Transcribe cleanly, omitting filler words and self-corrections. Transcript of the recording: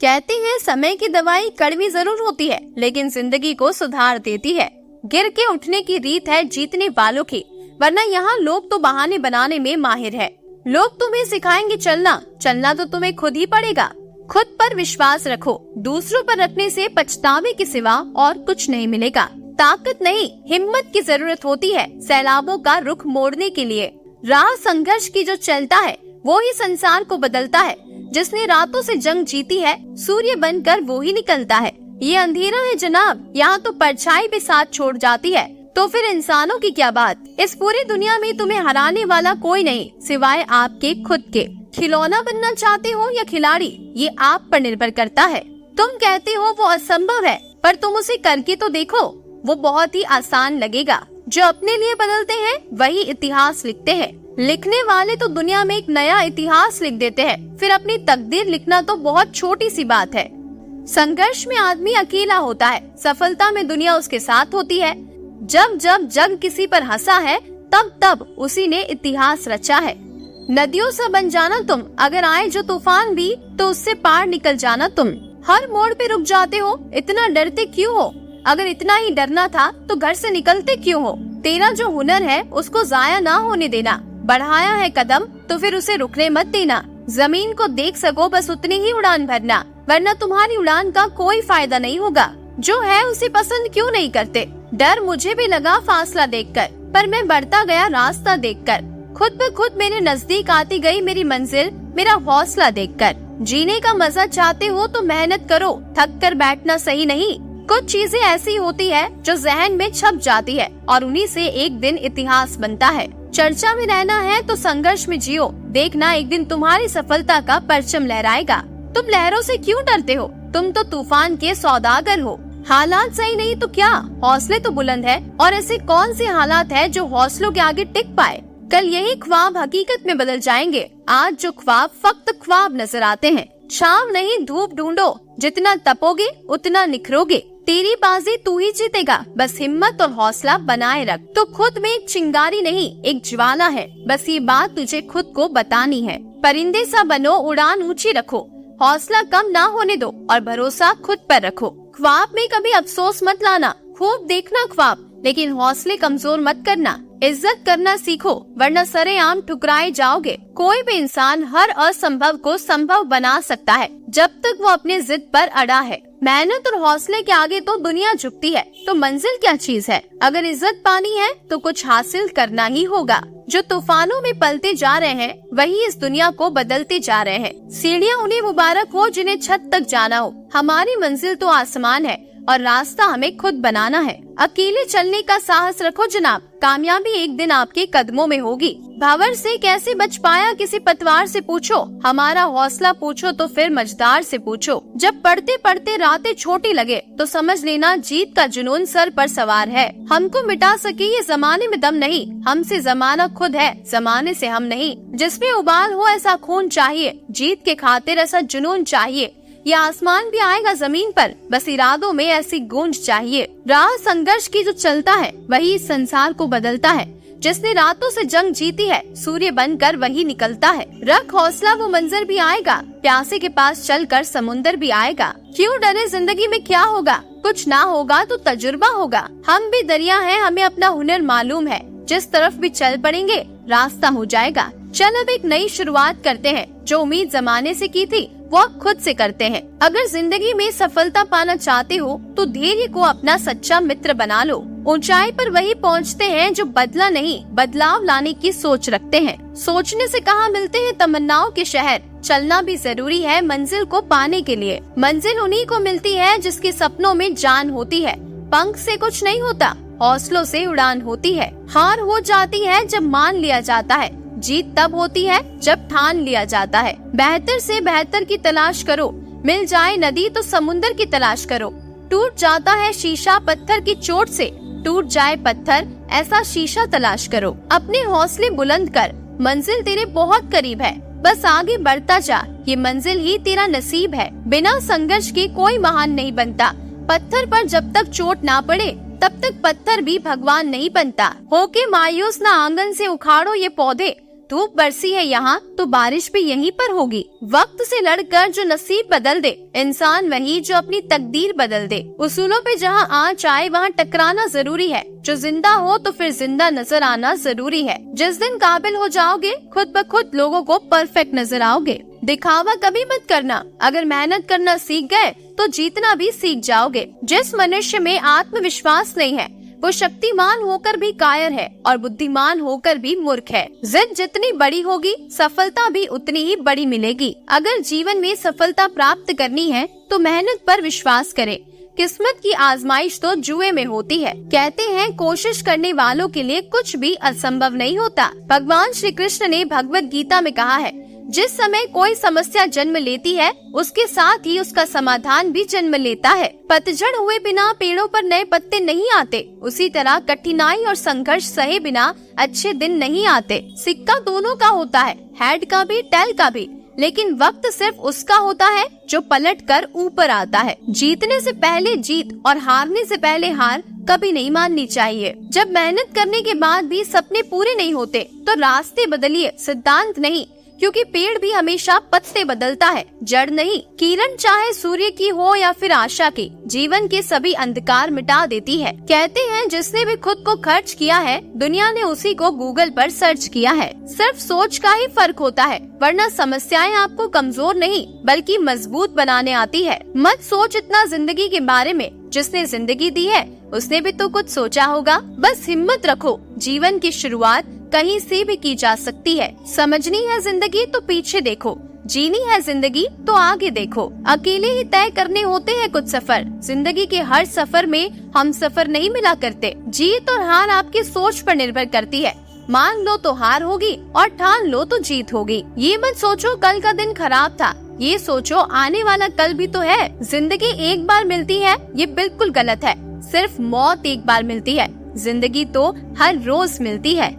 कहते हैं समय की दवाई कड़वी जरूर होती है, लेकिन जिंदगी को सुधार देती है। गिर के उठने की रीत है जीतने वालों की, वरना यहाँ लोग तो बहाने बनाने में माहिर है। लोग तुम्हें सिखाएंगे चलना, चलना तो तुम्हें खुद ही पड़ेगा। खुद पर विश्वास रखो, दूसरों पर रखने से पछतावे के सिवा और कुछ नहीं मिलेगा। ताकत नहीं, हिम्मत की जरूरत होती है सैलाबों का रुख मोड़ने के लिए। राह संघर्ष की जो चलता है वो ही संसार को बदलता है। जिसने रातों से जंग जीती है, सूर्य बनकर वो ही निकलता है। ये अंधेरा है जनाब, यहाँ तो परछाई भी साथ छोड़ जाती है। तो फिर इंसानों की क्या बात। इस पूरी दुनिया में तुम्हें हराने वाला कोई नहीं सिवाय आपके खुद के। खिलौना बनना चाहते हो या खिलाड़ी, ये आप पर निर्भर करता है। तुम कहते हो वो असंभव है, पर तुम उसे करके तो देखो, वो बहुत ही आसान लगेगा। जो अपने लिए बदलते हैं वही इतिहास लिखते हैं। लिखने वाले तो दुनिया में एक नया इतिहास लिख देते हैं, फिर अपनी तकदीर लिखना तो बहुत छोटी सी बात है। संघर्ष में आदमी अकेला होता है, सफलता में दुनिया उसके साथ होती है। जब जब जग किसी पर हंसा है, तब तब उसी ने इतिहास रचा है। नदियों सा बन जाना तुम, अगर आए जो तूफान भी तो उससे पार निकल जाना तुम। हर मोड़ पे रुक जाते हो, इतना डरते क्यों हो? अगर इतना ही डरना था तो घर से निकलते क्यों हो? तेरा जो हुनर है उसको जाया ना होने देना। बढ़ाया है कदम तो फिर उसे रुकने मत देना। जमीन को देख सको बस उतनी ही उड़ान भरना, वरना तुम्हारी उड़ान का कोई फायदा नहीं होगा। जो है उसे पसंद क्यों नहीं करते? डर मुझे भी लगा फासला देखकर, पर मैं बढ़ता गया रास्ता देखकर। खुद ब खुद मेरे नजदीक आती गई मेरी मंजिल, मेरा हौसला देखकर। जीने का मजा चाहते हो तो मेहनत करो, थक कर बैठना सही नहीं। कुछ चीजें ऐसी होती है जो जहन में छप जाती है और उन्हीं से एक दिन इतिहास बनता है। चर्चा में रहना है तो संघर्ष में जियो, देखना एक दिन तुम्हारी सफलता का परचम लहराएगा। तुम लहरों से क्यों डरते हो? तुम तो तूफान के सौदागर हो। हालात सही नहीं तो क्या, हौसले तो बुलंद है। और ऐसे कौन से हालात है जो हौसलों के आगे टिक पाए? कल यही ख्वाब हकीकत में बदल जाएंगे। आज जो ख्वाब फक्त ख्वाब नजर आते हैं। छाव नहीं धूप ढूंढो, जितना तपोगे उतना निखरोगे। तेरी बाजी तू ही जीतेगा, बस हिम्मत और हौसला बनाए रख। तो खुद में एक चिंगारी नहीं, एक ज्वाला है, बस ये बात तुझे खुद को बतानी है। परिंदे सा बनो, उड़ान ऊंची रखो, हौसला कम ना होने दो और भरोसा खुद पर रखो। ख्वाब में कभी अफसोस मत लाना, खूब देखना ख्वाब, लेकिन हौसले कमजोर मत करना। इज्जत करना सीखो, वरना सरेआम ठुकराए जाओगे। कोई भी इंसान हर असंभव को संभव बना सकता है, जब तक वो अपने जिद पर अड़ा है। मेहनत और हौसले के आगे तो दुनिया झुकती है, तो मंजिल क्या चीज है? अगर इज्जत पानी है तो कुछ हासिल करना ही होगा। जो तूफानों में पलते जा रहे हैं वही इस दुनिया को बदलते जा रहे हैं। सीढ़ियाँ उन्हें मुबारक हो जिन्हें छत तक जाना हो। हमारी मंजिल तो आसमान है और रास्ता हमें खुद बनाना है। अकेले चलने का साहस रखो जनाब, कामयाबी एक दिन आपके कदमों में होगी। भंवर से कैसे बच पाया किसी पतवार से पूछो, हमारा हौसला पूछो तो फिर मझदार से पूछो। जब पढ़ते पढ़ते रातें छोटी लगे तो समझ लेना जीत का जुनून सर पर सवार है। हमको मिटा सके ये जमाने में दम नहीं, हमसे जमाना खुद है, जमाने से हम नहीं। जिसमें उबाल हो ऐसा खून चाहिए, जीत के खातिर ऐसा जुनून चाहिए। ये आसमान भी आएगा जमीन पर, बस इरादों में ऐसी गूंज चाहिए। राह संघर्ष की जो चलता है वही इस संसार को बदलता है। जिसने रातों से जंग जीती है, सूर्य बनकर वही निकलता है। रख हौसला, वो मंजर भी आएगा, प्यासे के पास चलकर समुंदर भी आएगा। क्यों डरे, जिंदगी में क्या होगा? कुछ ना होगा तो तजुर्बा होगा। हम भी दरिया हैं, हमें अपना हुनर मालूम है। जिस तरफ भी चल पड़ेंगे रास्ता हो जाएगा। चल अब एक नई शुरुआत करते हैं, जो उम्मीद जमाने से की थी वो अब खुद से करते हैं। अगर जिंदगी में सफलता पाना चाहते हो तो धैर्य को अपना सच्चा मित्र बना लो। ऊंचाई पर वही पहुंचते हैं जो बदला नहीं, बदलाव लाने की सोच रखते हैं। सोचने से कहाँ मिलते हैं तमन्नाओं के शहर, चलना भी जरूरी है मंजिल को पाने के लिए। मंजिल उन्हीं को मिलती है जिसके सपनों में जान होती है। पंख से कुछ नहीं होता, हौसलों से उड़ान होती है। हार हो जाती है जब मान लिया जाता है, जीत तब होती है जब ठान लिया जाता है। बेहतर से बेहतर की तलाश करो, मिल जाए नदी तो समुंदर की तलाश करो। टूट जाता है शीशा पत्थर की चोट से, टूट जाए पत्थर ऐसा शीशा तलाश करो। अपने हौसले बुलंद कर, मंजिल तेरे बहुत करीब है, बस आगे बढ़ता जा, ये मंजिल ही तेरा नसीब है। बिना संघर्ष के कोई महान नहीं बनता, पत्थर पर जब तक चोट ना पड़े तब तक पत्थर भी भगवान नहीं बनता। होके मायूस ना आंगन से उखाड़ो ये पौधे, धूप बरसी है यहाँ तो बारिश भी यहीं पर होगी। वक्त से लड़कर जो नसीब बदल दे, इंसान वही जो अपनी तकदीर बदल दे। उसूलों पे जहाँ आँच आए वहाँ टकराना जरूरी है। जो जिंदा हो तो फिर जिंदा नजर आना जरूरी है। जिस दिन काबिल हो जाओगे खुद ब खुद लोगों को परफेक्ट नजर आओगे। दिखावा कभी मत करना। अगर मेहनत करना सीख गए तो जीतना भी सीख जाओगे। जिस मनुष्य में आत्मविश्वास नहीं है वो शक्तिमान होकर भी कायर है और बुद्धिमान होकर भी मूर्ख है। जिद जितनी बड़ी होगी सफलता भी उतनी ही बड़ी मिलेगी। अगर जीवन में सफलता प्राप्त करनी है तो मेहनत पर विश्वास करें। किस्मत की आजमाइश तो जुए में होती है। कहते हैं कोशिश करने वालों के लिए कुछ भी असंभव नहीं होता। भगवान श्री कृष्ण ने भगवत गीता में कहा है, जिस समय कोई समस्या जन्म लेती है उसके साथ ही उसका समाधान भी जन्म लेता है। पतझड़ हुए बिना पेड़ों पर नए पत्ते नहीं आते, उसी तरह कठिनाई और संघर्ष सहे बिना अच्छे दिन नहीं आते। सिक्का दोनों का होता है, हेड का भी टेल का भी, लेकिन वक्त सिर्फ उसका होता है जो पलट कर ऊपर आता है। जीतने से पहले जीत और हारने से पहले हार कभी नहीं माननी चाहिए। जब मेहनत करने के बाद भी सपने पूरे नहीं होते तो रास्ते बदलिए, सिद्धांत नहीं, क्योंकि पेड़ भी हमेशा पत्ते बदलता है, जड़ नहीं। किरण चाहे सूर्य की हो या फिर आशा की, जीवन के सभी अंधकार मिटा देती है। कहते हैं जिसने भी खुद को खर्च किया है दुनिया ने उसी को गूगल पर सर्च किया है। सिर्फ सोच का ही फर्क होता है, वरना समस्याएं आपको कमजोर नहीं बल्कि मजबूत बनाने आती है। मत सोच इतना जिंदगी के बारे में, जिसने जिंदगी दी है उसने भी तो कुछ सोचा होगा। बस हिम्मत रखो, जीवन की शुरुआत कहीं से भी की जा सकती है। समझनी है जिंदगी तो पीछे देखो, जीनी है जिंदगी तो आगे देखो। अकेले ही तय करने होते हैं कुछ सफर, जिंदगी के हर सफर में हम सफर नहीं मिला करते। जीत और हार आपकी सोच पर निर्भर करती है। मान लो तो हार होगी और ठान लो तो जीत होगी। ये मत सोचो कल का दिन खराब था, ये सोचो आने वाला कल भी तो है। जिंदगी एक बार मिलती है ये बिल्कुल गलत है। सिर्फ मौत एक बार मिलती है, जिंदगी तो हर रोज मिलती है।